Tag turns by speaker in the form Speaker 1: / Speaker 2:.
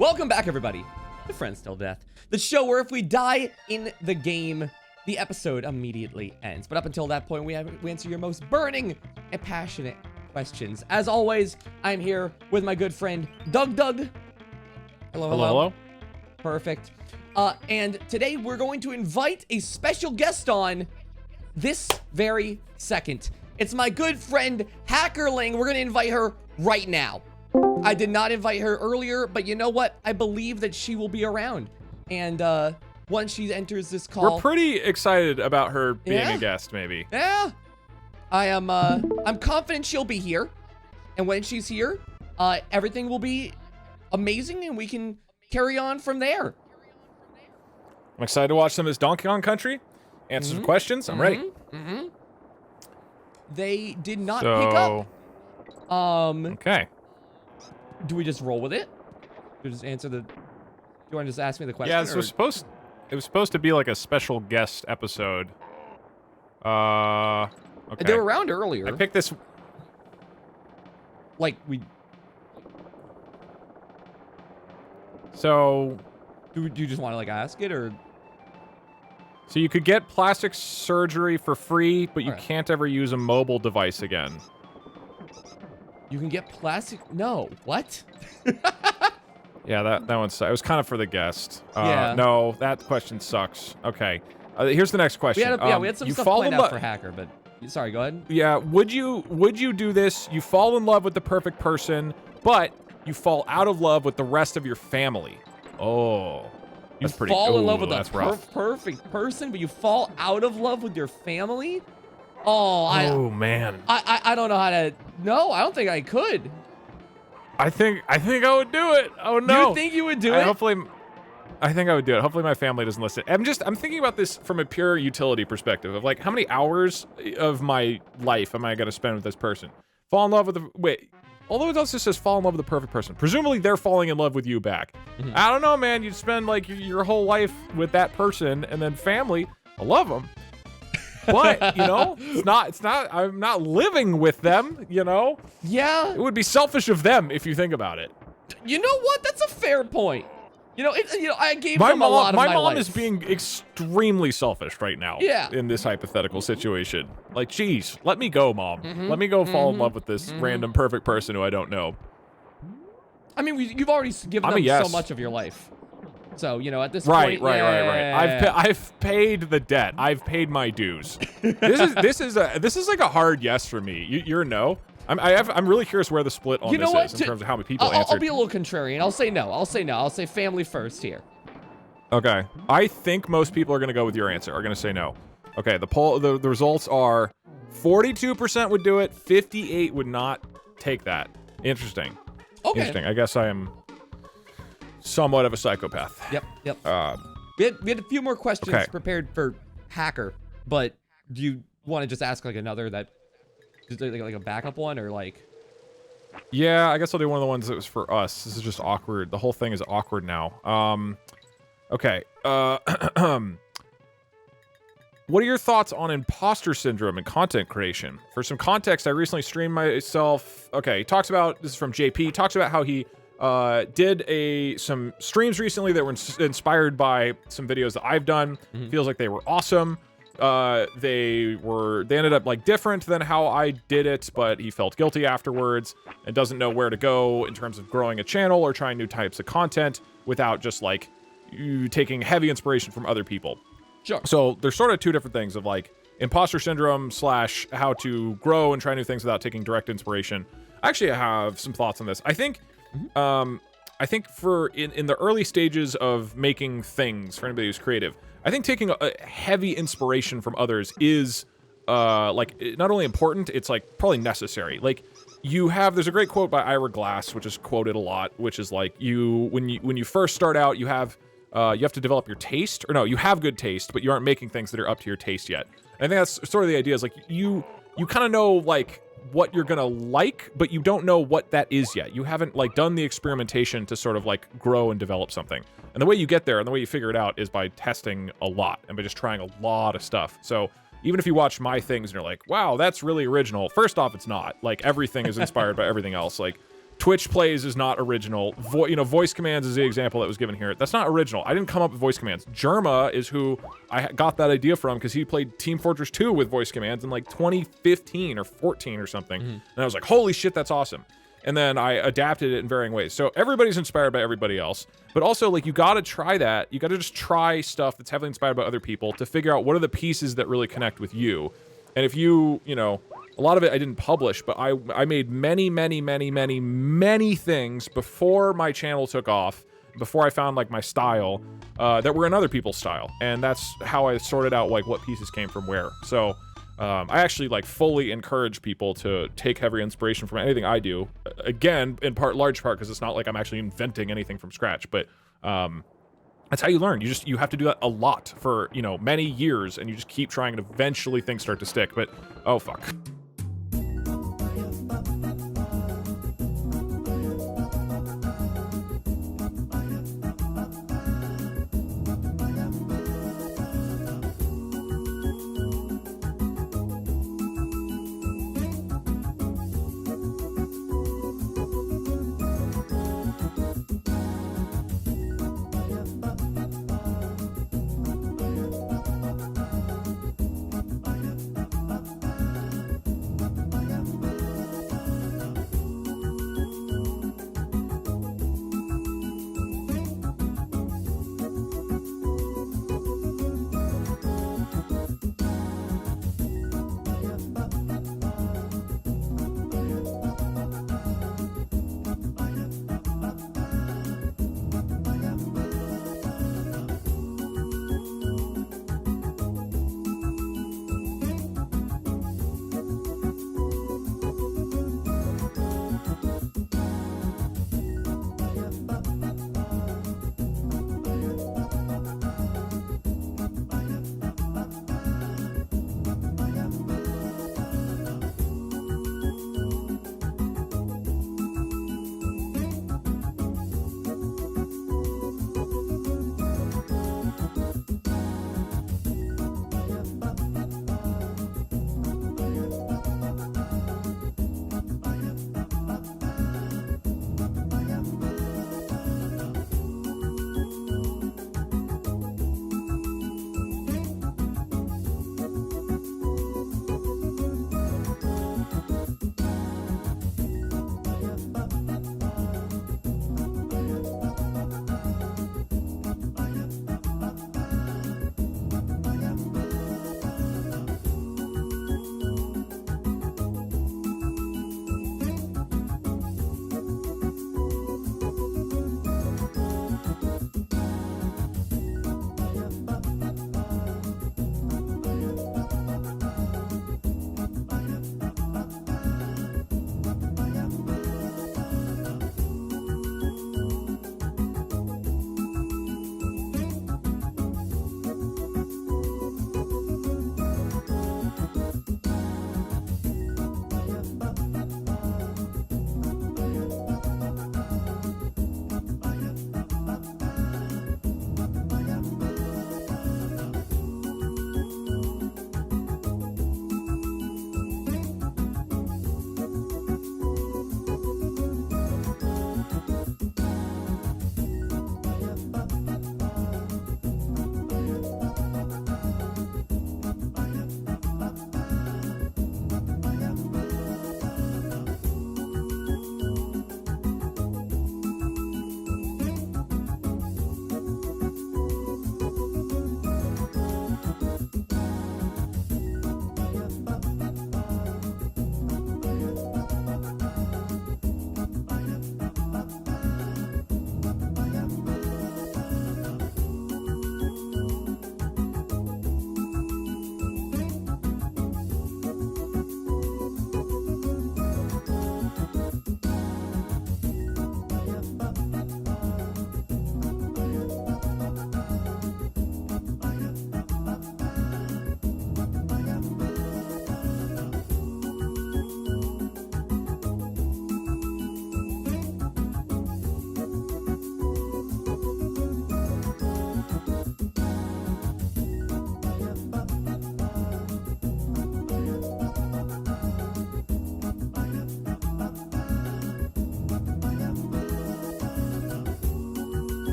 Speaker 1: Welcome back, everybody, to Friends Till Death, the show where if we die in the game, the episode immediately ends. But up until that point, we answer your most burning and passionate questions. As always, I'm here with my good friend, Doug. Hello.
Speaker 2: Hello.
Speaker 1: Perfect. And today we're going to invite a special guest on this very second. It's my good friend, Hackerling. We're going to invite her right now. I did not invite her earlier, but you know what? I believe that she will be around. And once she enters this call...
Speaker 2: We're pretty excited about her being a guest, maybe.
Speaker 1: Yeah. I'm confident she'll be here. And when she's here, everything will be amazing and we can carry on from there.
Speaker 2: I'm excited to watch some of this Donkey Kong Country. Answer some questions. I'm ready.
Speaker 1: They did not pick up.
Speaker 2: Okay.
Speaker 1: Do we just roll with it? Do we just answer the... Do you want to just ask me the question?
Speaker 2: Yeah, this was supposed... It was supposed to be like a special guest episode. Okay.
Speaker 1: They were around earlier.
Speaker 2: I picked this...
Speaker 1: Like, we...
Speaker 2: So...
Speaker 1: Do you just want to, like, ask it, or...
Speaker 2: So you could get plastic surgery for free, but you can't ever use a mobile device again.
Speaker 1: You can get plastic... No. What?
Speaker 2: Yeah, that one's... It was kind of for the guest.
Speaker 1: Yeah.
Speaker 2: No, that question sucks. Okay. Here's the next question.
Speaker 1: We had some stuff planned out for Hacker, but... Sorry, go ahead.
Speaker 2: Yeah, would you do this? You fall in love with the perfect person, but you fall out of love with the rest of your family. Oh.
Speaker 1: You fall in love with the perfect person, but you fall out of love with your family? Oh,
Speaker 2: man.
Speaker 1: I don't know how to... No, I don't think I could.
Speaker 2: I think I would do it. Oh no.
Speaker 1: You think you would do it?
Speaker 2: I think I would do it. Hopefully my family doesn't listen. I'm thinking about this from a pure utility perspective of like how many hours of my life am I going to spend with this person? Fall in love with although it also says fall in love with the perfect person. Presumably they're falling in love with you back. I don't know, man. You'd spend like your whole life with that person and then family. I love them. But, you know, it's not, I'm not living with them, you know?
Speaker 1: Yeah.
Speaker 2: It would be selfish of them if you think about it.
Speaker 1: You know what? That's a fair point. I gave them a lot of my life.
Speaker 2: My mom is being extremely selfish right now.
Speaker 1: Yeah.
Speaker 2: In this hypothetical situation. Like, geez, let me go, Mom. Let me go fall in love with this random perfect person who I don't know.
Speaker 1: I mean, you've already given them so much of your life. So, you know, at this point...
Speaker 2: Right. I've paid the debt. I've paid my dues. This is like a hard yes for me. You're a no? I'm really curious where the split on this is in terms of how many people answered.
Speaker 1: I'll be a little contrarian. I'll say no. I'll say family first here.
Speaker 2: Okay. I think most people are going to go with your answer. Are going to say no. Okay, the results are 42% would do it, 58 would not take that. Interesting.
Speaker 1: Okay.
Speaker 2: Interesting. I guess I am somewhat of a psychopath.
Speaker 1: Yep. We had a few more questions prepared for Hacker, but do you want to just ask like another that just like a backup one or like?
Speaker 2: Yeah, I guess I'll do one of the ones that was for us. This is just awkward. The whole thing is awkward now. Okay. What are your thoughts on imposter syndrome and content creation? For some context, I recently streamed myself. Okay, he talks about, this is from JP, he talks about how he did some streams recently that were inspired by some videos that I've done. Feels like they were awesome. They ended up like different than how I did it, but he felt guilty afterwards and doesn't know where to go in terms of growing a channel or trying new types of content without just like you taking heavy inspiration from other people.
Speaker 1: Sure.
Speaker 2: So there's sort of two different things of like imposter syndrome / how to grow and try new things without taking direct inspiration. I actually have some thoughts on this. I think for in the early stages of making things, for anybody who's creative, I think taking a heavy inspiration from others is like not only important, it's like probably necessary. Like there's a great quote by Ira Glass, which is quoted a lot, which is like when you first start out, you have to develop your taste, or no, you have good taste, but you aren't making things that are up to your taste yet. And I think that's sort of the idea is like you kind of know like what you're gonna like, but you don't know what that is yet. You haven't like done the experimentation to sort of like grow and develop something. And the way you get there and the way you figure it out is by testing a lot and by just trying a lot of stuff. So even if you watch my things and you're like, wow, that's really original. First off, it's not. Like everything is inspired by everything else. Like Twitch plays is not original. Voice commands is the example that was given here. That's not original. I didn't come up with voice commands. Jerma is who I got that idea from because he played Team Fortress 2 with voice commands in like 2015 or 14 or something. And I was like, holy shit, that's awesome. And then I adapted it in varying ways. So everybody's inspired by everybody else. But also, like, you got to try that. You got to just try stuff that's heavily inspired by other people to figure out what are the pieces that really connect with you. And if you know, a lot of it I didn't publish, but I made many things before my channel took off, before I found, like, my style, that were in other people's style. And that's how I sorted out, like, what pieces came from where. So I actually, like, fully encourage people to take heavy inspiration from anything I do. Again, in large part, because it's not like I'm actually inventing anything from scratch, but that's how you learn. You have to do that a lot for, you know, many years, and you just keep trying, and eventually things start to stick. But, oh, fuck.